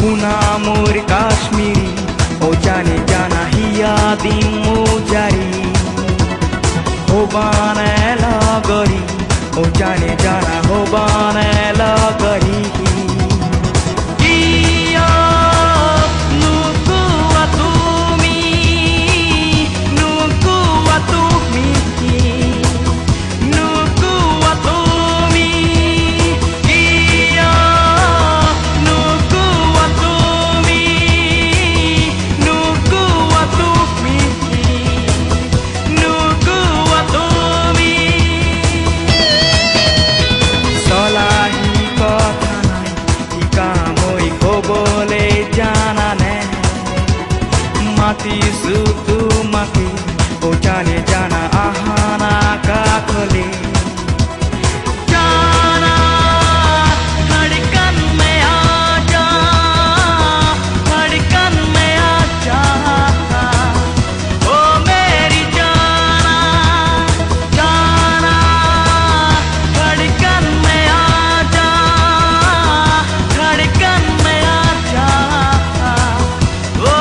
Una mur Kashmiri, o jane jana hiya din mujari. Hobane lagari, o jane jana hobane lagari. Mati sutu mati, o jane jana ahana kakole. Jana, धड़कन में आजा, धड़कन में आजा, ओ मेरी जाना, जाना, धड़कन में आजा, धड़कन में आजा, ओ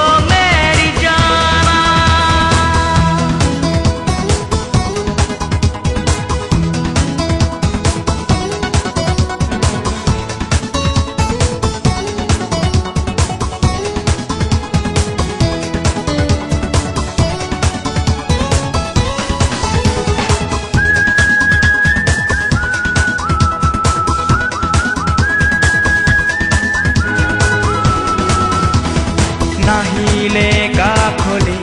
नाहिले का खोले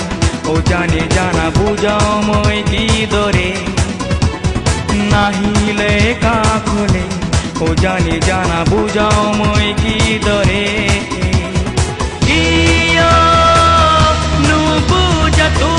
ओ जाने जाना बुझाओ मोय की दोरे नाहिले का खोले ओ जाने जाना बुझाओ मोय की दोरे इयो नु बुझा तू